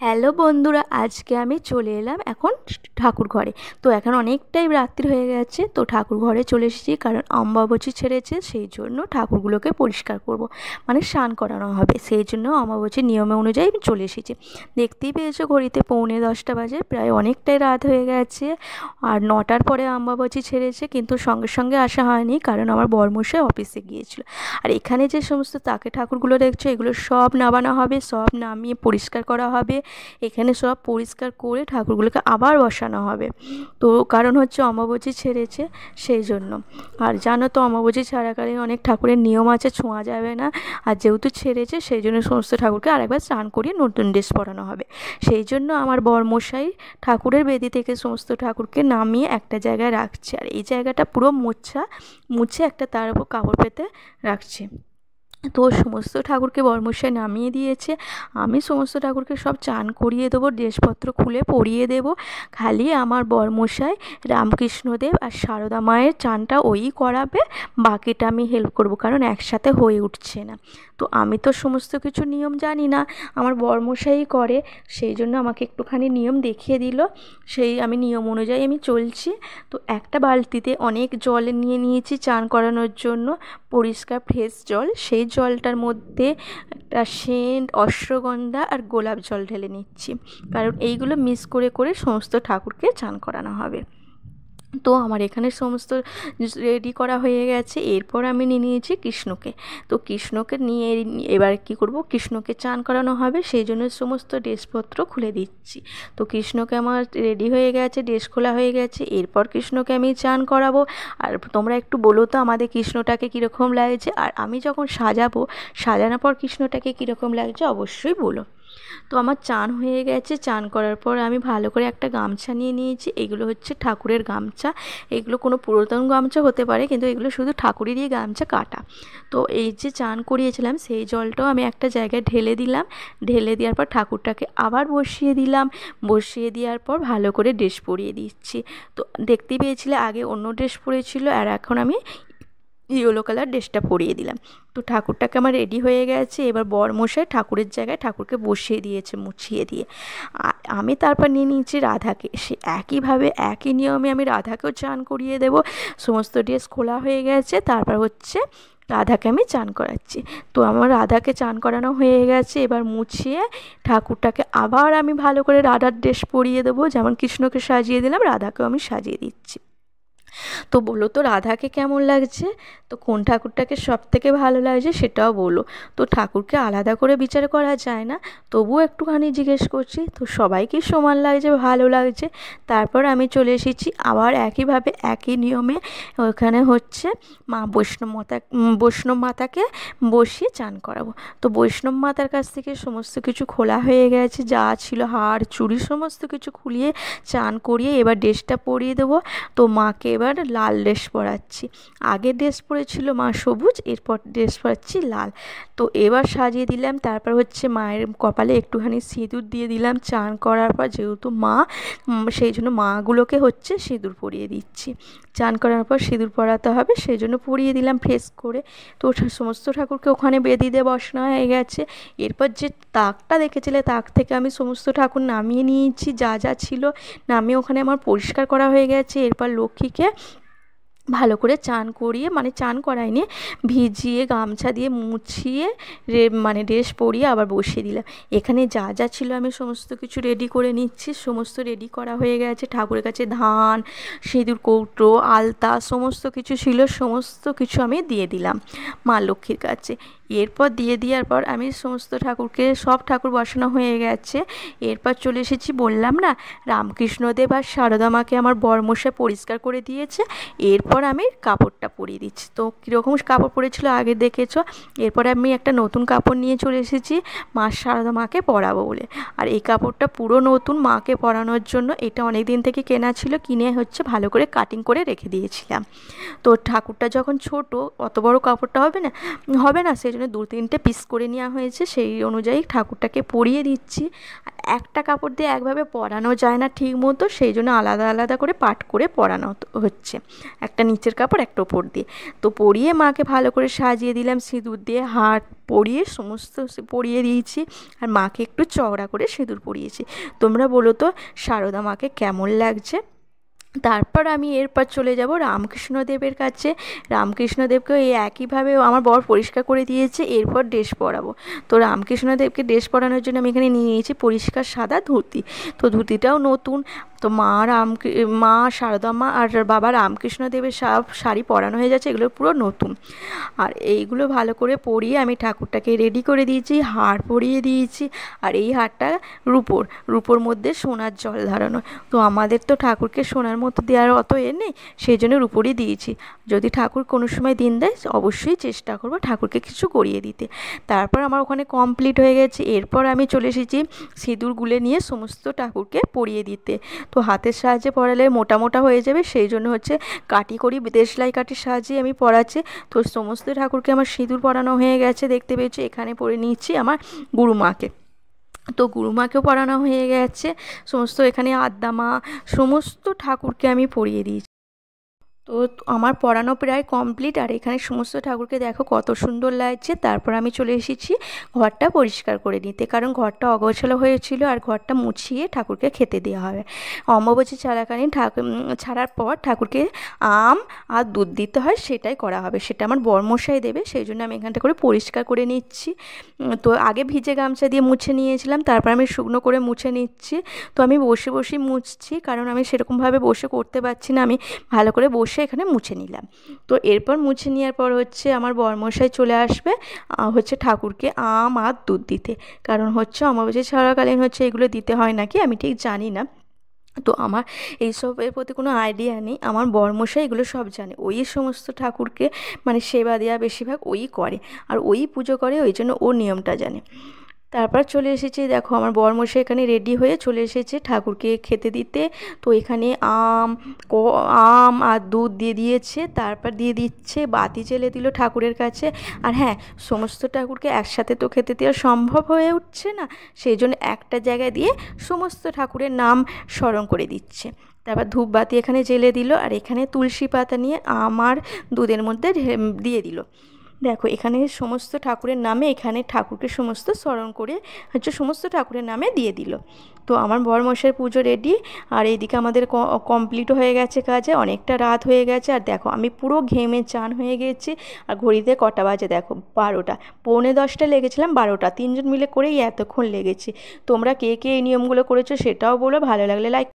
Hello বন্ধুরা, আজকে আমি চলে এলাম এখন ঠাকুর ঘরে। তো এখন অনেকটাই রাত্রি হয়ে গেছে, তো ঠাকুর ঘরে চলে এসেছি কারণ অমাবস্যা ছেড়েছে, সেই জন্য ঠাকুরগুলোকে পরিষ্কার করব, মানে স্নান করানো হবে। সেই জন্য অমাবস্যার নিয়মে অনুযায়ী আমি চলে এসেছি। দেখতেই পেয়েছো ঘড়িতে 9:45 বাজে, প্রায় অনেকটাই রাত হয়ে গেছে। আর 9টার পরে অমাবস্যা ছেড়েছে, কিন্তু সঙ্গে সঙ্গে আসা হয়নি কারণ আমার বরমশাই অফিসে গিয়েছিল। আর এখানে যে সমস্ত তাকে ঠাকুরগুলো দেখছো, এগুলো সব নামানো হবে, সব নামিয়ে পরিষ্কার করা হবে। এখানে সব পরিষ্কার করে ঠাকুরগুলোকে আবার বসানো হবে। তো কারণ হচ্ছে অমাবস্যা ছেড়েছে, সেই জন্য। আর জানো তো অমাবস্যা ছাড়াকালীন অনেক ঠাকুরের নিয়ম আছে, ছোঁয়া যাবে না। আর যেহেতু ছেড়েছে, সেই জন্য সমস্ত ঠাকুরকে আরেকবার স্নান করিয়ে নতুন ড্রেস পরানো হবে। সেই জন্য আমার বরমশাই ঠাকুরের বেদি থেকে সমস্ত ঠাকুরকে নামিয়ে একটা জায়গায় রাখছে, আর এই জায়গাটা পুরো মুছে একটা তার উপর কাপড় পেতে রাখছে। তো সমস্ত ঠাকুরকে বরমশাই নামিয়ে দিয়েছে। আমি সমস্ত ঠাকুরকে সব চান করিয়ে দেবো, ড্রেসপত্র খুলে পরিয়ে দেবো। খালি আমার বরমশাই রামকৃষ্ণদেব আর সারদা মায়ের চানটা ওই করাবে, বাকিটা আমি হেল্প করব, কারণ একসাথে হয়ে উঠছে না। তো আমি তো সমস্ত কিছু নিয়ম জানি না, আমার বরমশাই করে, সেই জন্য আমাকে একটুখানি নিয়ম দেখিয়ে দিল। সেই আমি নিয়ম অনুযায়ী আমি চলছি। তো একটা বালতিতে অনেক জল নিয়ে নিয়েছি চান করানোর জন্য, পরিষ্কার ফ্রেশ জল। সেই জলটার মধ্যে একটা সেন্ট, অশ্বগন্ধা আর গোলাপ জল ঢেলে নিচ্ছি, কারণ এইগুলো মিক্স করে করে সমস্ত ঠাকুরকে চান করানো হবে। তো আমার এখানে সমস্ত রেডি করা হয়ে গেছে। এরপর আমি নিয়ে নিয়েছি কৃষ্ণকে। তো কৃষ্ণকে নিয়ে এবার কি করব, কৃষ্ণকে চান করানো হবে, সেই জন্য সমস্ত ড্রেসপত্র খুলে দিচ্ছি। তো কৃষ্ণকে আমার রেডি হয়ে গেছে, ড্রেস খোলা হয়ে গেছে। এরপর কৃষ্ণকে আমি চান করাবো। আর তোমরা একটু বলো তো আমাদের কৃষ্ণটাকে কীরকম লাগছে, আর আমি যখন সাজাবো, সাজানোর পর কৃষ্ণটাকে কীরকম লাগছে অবশ্যই বলো। তো আমার চান হয়ে গেছে। চান করার পর আমি ভালো করে একটা গামছা নিয়ে নিয়েছি। এগুলো হচ্ছে ঠাকুরের গামছা। এগুলো কোনো পুরাতন গামছা হতে পারে, কিন্তু এগুলো শুধু ঠাকুরেরই গামছা কাটা। তো এই যে চান করিয়েছিলাম, সেই জলটাও আমি একটা জায়গায় ঢেলে দিলাম। ঢেলে দেওয়ার পর ঠাকুরটাকে আবার বসিয়ে দিলাম। বসিয়ে দেওয়ার পর ভালো করে ড্রেস পরিয়ে দিচ্ছি। তো দেখতেই পেয়েছিলে আগে অন্য ড্রেস পরেছিল, আর এখন আমি ইয়েলো কালার ড্রেসটা পরিয়ে দিলাম। তো ঠাকুরটাকে আমার রেডি হয়ে গেছে। এবার বরমশাই ঠাকুরের জায়গায় ঠাকুরকে বসিয়ে দিয়েছে মুছিয়ে দিয়ে। আর আমি তারপর নিয়ে নিয়েছি রাধাকে। সে একইভাবে একই নিয়মে আমি রাধাকেও চান করিয়ে দেব। সমস্ত ড্রেস খোলা হয়ে গেছে, তারপর হচ্ছে রাধাকে আমি চান করাচ্ছি। তো আমার রাধাকে চান করানো হয়ে গেছে। এবার মুছিয়ে ঠাকুরটাকে আবার আমি ভালো করে রাধার ড্রেস পরিয়ে দেবো। যেমন কৃষ্ণকে সাজিয়ে দিলাম, রাধাকেও আমি সাজিয়ে দিচ্ছি। তো বলো তো রাধাকে কেমন লাগছে, তো কোন ঠাকুরটাকে সব থেকে ভালো লাগছে সেটাও বলো। তো ঠাকুরকে আলাদা করে বিচার করা যায় না, তবুও একটুখানি জিজ্ঞেস করছি। তো সবাইকে সমান লাগছে, ভালো লাগছে। তারপর আমি চলে এসেছি আবার একইভাবে একই নিয়মে। ওখানে হচ্ছে বৈষ্ণব মাতাকে বসিয়ে চান করাবো। তো বৈষ্ণব মাতার কাছ থেকে সমস্ত কিছু খোলা হয়ে গেছে, যা ছিল হার চুড়ি সমস্ত কিছু খুলিয়ে চান করিয়ে এবার ড্রেসটা পরিয়ে দেবো। তো মাকে এবার লাল ড্রেস পরাচ্ছি। আগে ড্রেস পরেছিল মা সবুজ, এরপর ড্রেস পরাচ্ছি লাল। তো এবার সাজিয়ে দিলাম। তারপর হচ্ছে মায়ের কপালে একটুখানি সিঁদুর দিয়ে দিলাম চান করার পর, যেহেতু মা, সেই জন্য মাগুলোকে হচ্ছে সিঁদুর পরিয়ে দিচ্ছি। চান করার পর সিঁদুর পরাতে হবে, সেই জন্য পরিয়ে দিলাম ফ্রেশ করে। তো সমস্ত ঠাকুরকে ওখানে বেদি দিয়ে বসানো হয়ে গেছে। এরপর যে তাকটা দেখেছিলে, তাক থেকে আমি সমস্ত ঠাকুর নামিয়ে নিয়েছি, যা যা ছিল নামিয়ে ওখানে আমার পরিষ্কার করা হয়ে গেছে। এরপর লক্ষ্মীকে ভালো করে চান করিয়ে, মানে চান করাইনি, ভিজিয়ে গামছা দিয়ে মুছিয়ে মানে ড্রেস পরিয়ে আবার বসিয়ে দিলাম। এখানে যা যা ছিল আমি সমস্ত কিছু রেডি করে নিচ্ছি। সমস্ত রেডি করা হয়ে গেছে। ঠাকুরের কাছে ধান, সিঁদুর কৌটো, আলতা সমস্ত কিছু ছিল, সমস্ত কিছু আমি দিয়ে দিলাম মা লক্ষ্মীর কাছে। এরপর দিয়ে দেওয়ার পর আমি সমস্ত ঠাকুরকে, সব ঠাকুর বসানো হয়ে গেছে। এরপর চলে এসেছি, বললাম না রামকৃষ্ণদেব আর সারদা মাকে আমার বরমশাই পরিষ্কার করে দিয়েছে। এরপর আমি কাপড়টা পরিয়ে দিচ্ছি। তো কীরকম কাপড় পরেছিল আগে দেখেছো। এরপরে আমি একটা নতুন কাপড় নিয়ে চলে এসেছি মা সারদা মাকে পরাবো বলে। আর এই কাপড়টা পুরো নতুন মাকে পরানোর জন্য। এটা অনেক দিন থেকে কেনা ছিল, কিনে হচ্ছে ভালো করে কাটিং করে রেখে দিয়েছিলাম। তো ঠাকুরটা যখন ছোট, অত বড় কাপড়টা হবে না, সেই জন্য 2-3টে পিস করে নেওয়া হয়েছে, সেই অনুযায়ী ঠাকুরটাকে পরিয়ে দিচ্ছি। একটা কাপড় দিয়ে একভাবে পরানো যায় না ঠিক মতো, সেই জন্য আলাদা আলাদা করে পাট করে পরানো হচ্ছে, একটা নিচের কাপড় একটা ওপর দিয়ে। তো পরিয়ে মাকে ভালো করে সাজিয়ে দিলাম সিঁদুর দিয়ে, হার পরিয়ে সমস্ত পরিয়ে দিয়েছি, আর মাকে একটু চওড়া করে সিঁদুর পরিয়েছি। তোমরা বলো তো সারদা মাকে কেমন লাগছে। তারপর আমি এরপর চলে যাব রামকৃষ্ণদেবের কাছে। রামকৃষ্ণদেবকেও এই একইভাবে আমার বর পরিষ্কার করে দিয়েছে, এরপর ড্রেস পরাবো। তো রামকৃষ্ণদেবকে ড্রেস পরানোর জন্য আমি এখানে নিয়ে নিয়েছি পরিষ্কার সাদা ধুতি। তো ধুতিটাও নতুন। তো মা সারদা মা আর বাবা রামকৃষ্ণদেবের সব শাড়ি পরানো হয়ে যাচ্ছে, এগুলো পুরো নতুন। আর এইগুলো ভালো করে পরিয়ে আমি ঠাকুরটাকে রেডি করে দিয়েছি, হার পরিয়ে দিয়েছি। আর এই হারটা রূপোর মধ্যে সোনার জল ধারানো। তো আমাদের তো ঠাকুরকে সোনার মতো দেওয়ার অত নেই, সেই জন্য রূপোরই দিয়েছি। যদি ঠাকুর কোনো সময় দিন দেয় অবশ্যই চেষ্টা করবো ঠাকুরকে কিছু করিয়ে দিতে। তারপর আমার ওখানে কমপ্লিট হয়ে গেছে। এরপর আমি চলে এসেছি সিঁদুর গুলে নিয়ে সমস্ত ঠাকুরকে পরিয়ে দিতে। তো হাতের সাহায্যে পরালে মোটা মোটা হয়ে যাবে, সেই জন্য হচ্ছে কাটি করি, দেশলাই কাঠির সাহায্যে আমি পরাচ্ছি। তো সমস্ত ঠাকুরকে আমার সিঁদুর পরানো হয়ে গেছে, দেখতে পেয়েছি। এখানে পরে নিচ্ছি আমার গুরুমাকে। তো গুরুমাকেও পরানো হয়ে গেছে সমস্ত। এখানে আদ্যা মা সমস্ত ঠাকুরকে আমি পরিয়ে দিয়েছি। তো আমার পড়ানো প্রায় কমপ্লিট। আর এখানে সমস্ত ঠাকুরকে দেখো কত সুন্দর লাগছে। তারপর আমি চলে এসেছি ঘরটা পরিষ্কার করে নিতে, কারণ ঘরটা অগোছালো হয়েছিল, আর ঘরটা মুছিয়ে ঠাকুরকে খেতে দেওয়া হবে। অমাবস্যা চলাকালীন ছাড়ার পর ঠাকুরকে আম আর দুধ দিতে হয়, সেটাই করা হবে। সেটা আমার বরমশাই দেবে, সেই জন্য আমি এখানটা করে পরিষ্কার করে নিচ্ছি। তো আগে ভিজে গামছা দিয়ে মুছে নিয়েছিলাম, তারপর আমি শুকনো করে মুছে নিচ্ছি। তো আমি বসে বসেই মুছছি, কারণ আমি সেরকমভাবে বসে করতে পারছি না, আমি ভালো করে বসে এখানে মুছে নিলাম। তো এরপর মুছে নেওয়ার পর হচ্ছে আমার বরমশাই চলে আসবে হচ্ছে ঠাকুরকে আম আর দুধ দিতে, কারণ হচ্ছে অমাবস্যা চলাকালীন হচ্ছে এগুলো দিতে হয় নাকি আমি ঠিক জানি না। তো আমার এইসবের প্রতি কোনো আইডিয়া নেই। আমার বরমশাই এগুলো সব জানে, ওই সমস্ত ঠাকুরকে মানে সেবা দেওয়া বেশিরভাগ ওই করে, আর ওই পুজো করে, ওই জন্য ও নিয়মটা জানে। তারপর চলে এসেছি, দেখো আমার বরমশাই এখানে রেডি হয়ে চলে এসেছে ঠাকুরকে খেতে দিতে। তো এখানে আম আর দুধ দিয়ে দিয়েছে, তারপর দিয়ে দিচ্ছে বাতি জ্বেলে দিল ঠাকুরের কাছে। আর হ্যাঁ, সমস্ত ঠাকুরকে একসাথে তো খেতে দেওয়া সম্ভব হয়ে উঠছে না, সেই জন্য একটা জায়গায় দিয়ে সমস্ত ঠাকুরের নাম স্মরণ করে দিচ্ছে। তারপর ধূপবাতি এখানে জ্বেলে দিল, আর এখানে তুলসী পাতা নিয়ে আমার দুধের মধ্যে দিয়ে দিল। দেখো এখানে সমস্ত ঠাকুরের নামে, এখানে ঠাকুরকে সমস্ত স্মরণ করে হচ্ছে সমস্ত ঠাকুরের নামে দিয়ে দিল। তো আমার বরমশাইয়ের পুজো রেডি। আর এইদিকে আমাদের কমপ্লিটও হয়ে গেছে কাজে, অনেকটা রাত হয়ে গেছে। আর দেখো আমি পুরো ঘেমে চান হয়ে গেছি। আর ঘড়িতে কটা বাজে দেখো, 12টা, 11:45 লেগেছিলাম, 12টা, তিনজন মিলে করেই এতক্ষণ লেগেছে। তোমরা কে কে এই নিয়মগুলো করেছো সেটাও বলো, ভালো লাগলে লাইক